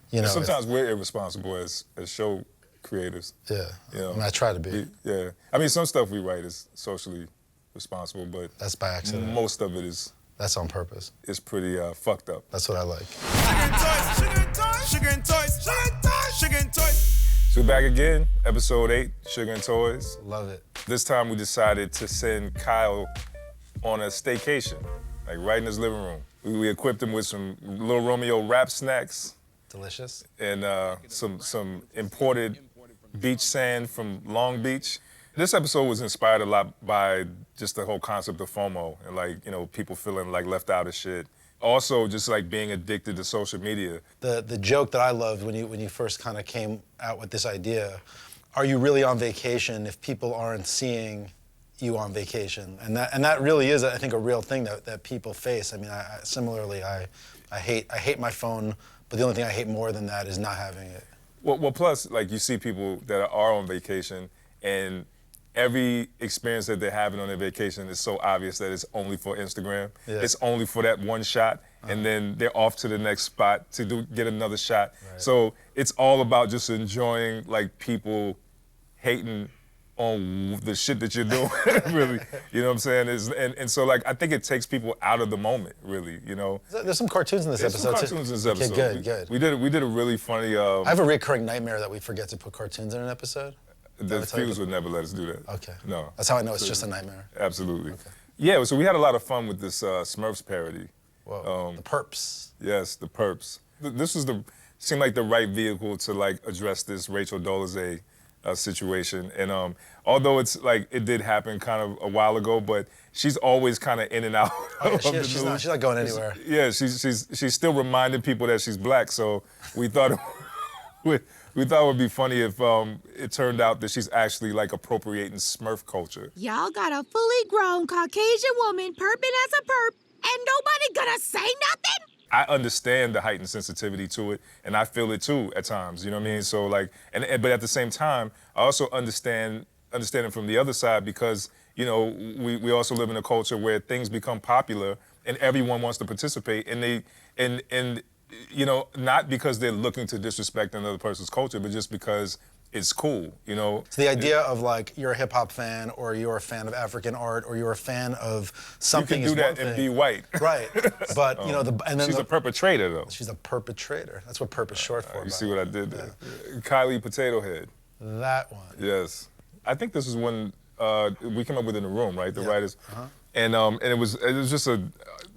You know, sometimes we're irresponsible as show creators. Yeah, you know? I mean, I try to be. Yeah, I mean, some stuff we write is socially responsible, but that's by accident. Most of it is. That's on purpose. It's pretty fucked up. That's what I like. Sugar and toys, sugar and toys, sugar and toys, sugar and toys, sugar and toys. So we're back again, episode 8, Sugar and Toys. Love it. This time we decided to send Kyle on a staycation, like right in his living room. We equipped him with some Lil Romeo rap snacks. Delicious. And some imported beach sand from Long Beach. This episode was inspired a lot by just the whole concept of FOMO and like, you know, people feeling like left out of shit. Also just like being addicted to social media. The joke that I loved when you first kind of came out with this idea, are you really on vacation if people aren't seeing you on vacation? And that really is, I think, a real thing that people face. I mean, similarly, I hate my phone, but the only thing I hate more than that is not having it. Well, plus, like, you see people that are on vacation, and every experience that they're having on their vacation is so obvious that it's only for Instagram. Yeah. It's only for that one shot, and then they're off to the next spot to get another shot. Right. So it's all about just enjoying, like, people hating on the shit that you're doing, really. You know what I'm saying? And so, like, I think it takes people out of the moment, really, you know? There's some cartoons in this episode, too. Cartoons in this episode. Okay, good. We did a really funny... I have a recurring nightmare that we forget to put cartoons in an episode. The Fuse would never let us do that. Okay. No. That's how I know it's just a nightmare. Absolutely. Okay. Yeah, so we had a lot of fun with this Smurfs parody. Whoa, the Perps. Yes, the Perps. This was seemed like the right vehicle to, like, address this Rachel Dolezal situation. And although it's like it did happen kind of a while ago, but she's always kind of in and out. Oh, yeah, she's not going anywhere. Yeah, she's still reminding people that she's black. So we thought it would be funny if it turned out that she's actually like appropriating Smurf culture. Y'all got a fully grown Caucasian woman perping as a perp, and nobody gonna say nothing? I understand the heightened sensitivity to it, and I feel it too at times, you know what I mean? So like, but at the same time, I also understand it from the other side because, you know, we also live in a culture where things become popular and everyone wants to participate, and you know, not because they're looking to disrespect another person's culture, but just because it's cool, you know? So the idea of like, you're a hip hop fan, or you're a fan of African art, or you're a fan of something is one thing. You can do that and be white. Right, but you know, and then she's a perpetrator though. She's a perpetrator. That's what perp is short for. You see what I did there? Yeah. Kylie Potato Head. That one. Yes. I think this is one we came up with in the room, right? The writers. Uh-huh. And it was just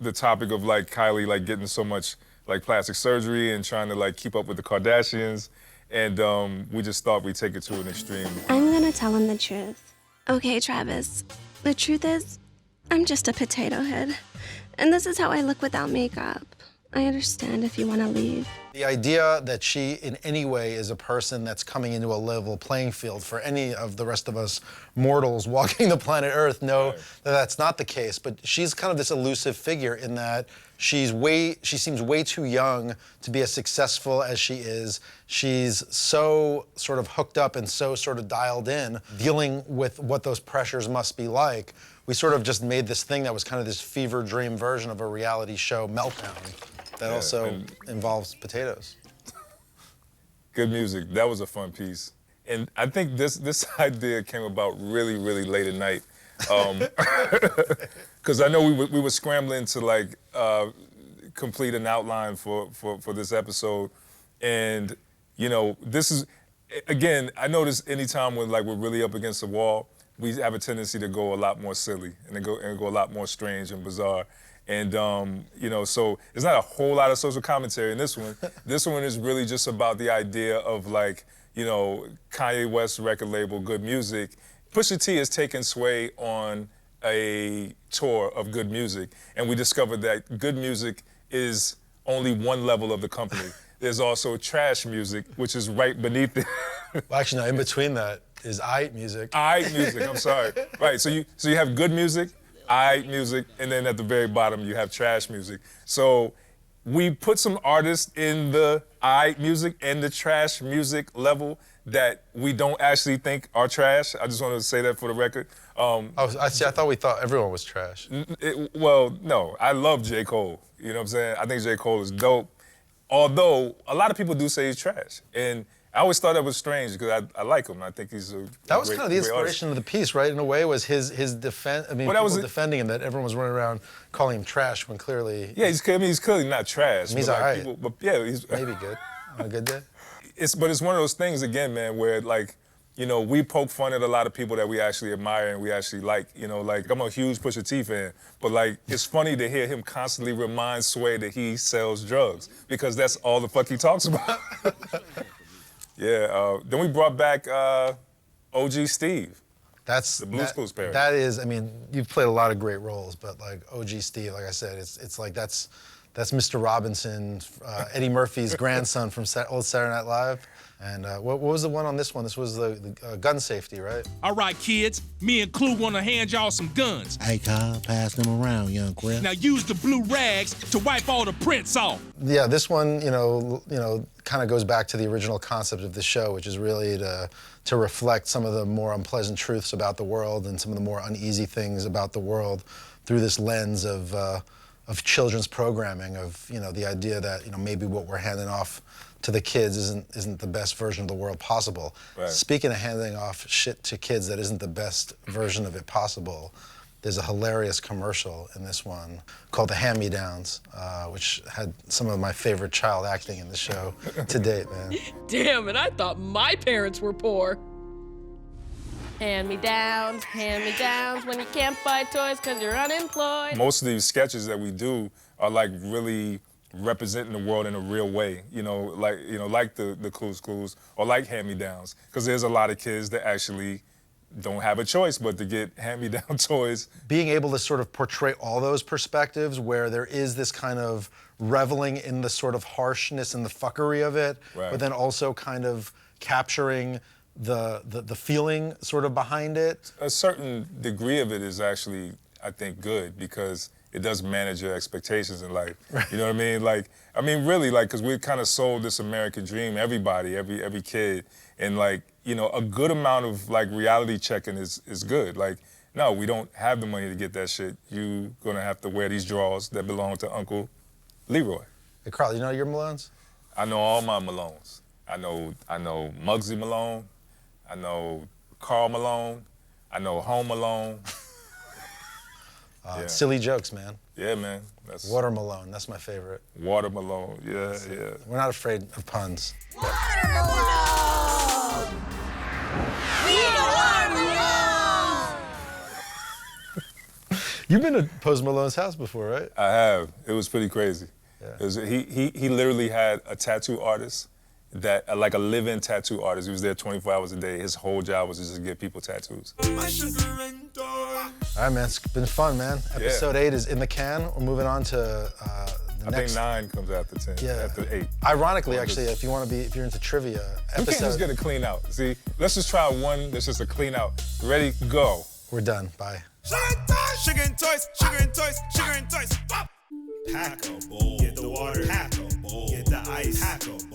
the topic of like Kylie like getting so much like plastic surgery and trying to like keep up with the Kardashians. And we just thought we'd take it to an extreme. I'm gonna tell him the truth. Okay, Travis. The truth is, I'm just a potato head. And this is how I look without makeup. I understand if you wanna leave. The idea that she in any way is a person that's coming into a level playing field for any of the rest of us mortals walking the planet Earth know that that's not the case, but she's kind of this elusive figure in that she seems way too young to be as successful as she is. She's so sort of hooked up and so sort of dialed in, dealing with what those pressures must be like. We sort of just made this thing that was kind of this fever dream version of a reality show meltdown that also involves potatoes. Good music. That was a fun piece. And I think this idea came about really, really late at night. Because I know we were scrambling to like complete an outline for this episode. And, you know, this is, again, I notice anytime when like we're really up against the wall, we have a tendency to go a lot more silly and go a lot more strange and bizarre. And, you know, so there's not a whole lot of social commentary in this one. This one is really just about the idea of like, you know, Kanye West's record label, Good Music. Pusha-T has taken sway on a tour of Good Music, and we discovered that Good Music is only one level of the company. There's also Trash Music, which is right beneath it. Well, actually, no, in between that is I Music. I Music, I'm sorry. Right, so you have Good Music, I Music, and then at the very bottom you have Trash Music. So we put some artists in the I Music and the Trash Music level that we don't actually think are trash. I just wanted to say that for the record. I thought we thought everyone was trash. Well, no, I love J. Cole. You know what I'm saying? I think J. Cole is dope. Although a lot of people do say he's trash, and I always thought that was strange because I like him. I think he's a That was great, kind of the great artist. inspiration of the piece, right? In a way, was his defense. I mean, Well, that people was defending him, that everyone was running around calling him trash when clearly Yeah, he's clearly not trash. He's but, like, alright. people- But yeah, he's maybe good on a good day. But it's one of those things again, man, where like, you know, we poke fun at a lot of people that we actually admire and we actually like. You know, like I'm a huge Pusha-T fan, but like it's funny to hear him constantly remind Sway that he sells drugs because that's all the fuck he talks about. Yeah. Then we brought back OG Steve. That's the Blue's Clues parody. That is, I mean, you've played a lot of great roles, but like OG Steve, like I said, it's like that's Mr. Robinson, Eddie Murphy's grandson from old Saturday Night Live. And what was the one on this one? This was the gun safety, right? All right, kids, me and Clue want to hand y'all some guns. Hey, Kyle, pass them around, young Chris. Now use the blue rags to wipe all the prints off. Yeah, this one, you know, kind of goes back to the original concept of the show, which is really to reflect some of the more unpleasant truths about the world and some of the more uneasy things about the world through this lens of children's programming, of, you know, the idea that, you know, maybe what we're handing off to the kids isn't the best version of the world possible. Right. Speaking of handing off shit to kids that isn't the best version of it possible, there's a hilarious commercial in this one called The Hand-Me-Downs, which had some of my favorite child acting in the show to date, man. Damn it, I thought my parents were poor. Hand-me-downs, when you can't buy toys because you're unemployed. Most of these sketches that we do are like really representing the world in a real way, like the Clues, or like hand-me-downs, because there's a lot of kids that actually don't have a choice but to get hand-me-down toys. Being able to sort of portray all those perspectives where there is this kind of reveling in the sort of harshness and the fuckery of it, Right. but then also kind of capturing the feeling sort of behind it. A certain degree of it is actually, I think, good because it does manage your expectations in life. You know what I mean? Really, because we kind of sold this American dream, everybody, every kid, and a good amount of reality checking is good. No, we don't have the money to get that shit. You gonna have to wear these drawers that belong to Uncle Leroy. Hey, Carl, you know your Malones? I know all my Malones. I know Muggsy Malone. I know Carl Malone. I know Home Malone. Yeah. Silly jokes, man. Yeah, man. That's Water Malone, that's my favorite. Water Malone, yeah. We're not afraid of puns. Water Malone! We know Water Malone! You've been to Post Malone's house before, right? I have. It was pretty crazy. Yeah. He literally had a tattoo artist that, like a live-in tattoo artist. He was there 24 hours a day. His whole job was to just give people tattoos. My sugar and toy. All right, man, it's been fun, man. Episode 8 is in the can. We're moving on to the I next. think 9 comes after 10, Yeah. after 8. Ironically, actually, if you're into trivia, We can't just get a clean out. See, let's just try one that's just a clean out. Ready, go. We're done. Bye. Sugar and toys, sugar and toys, sugar and toys. Pop. Pack a bowl. Get the water. Pack a bowl. Get the ice. Pack a bowl.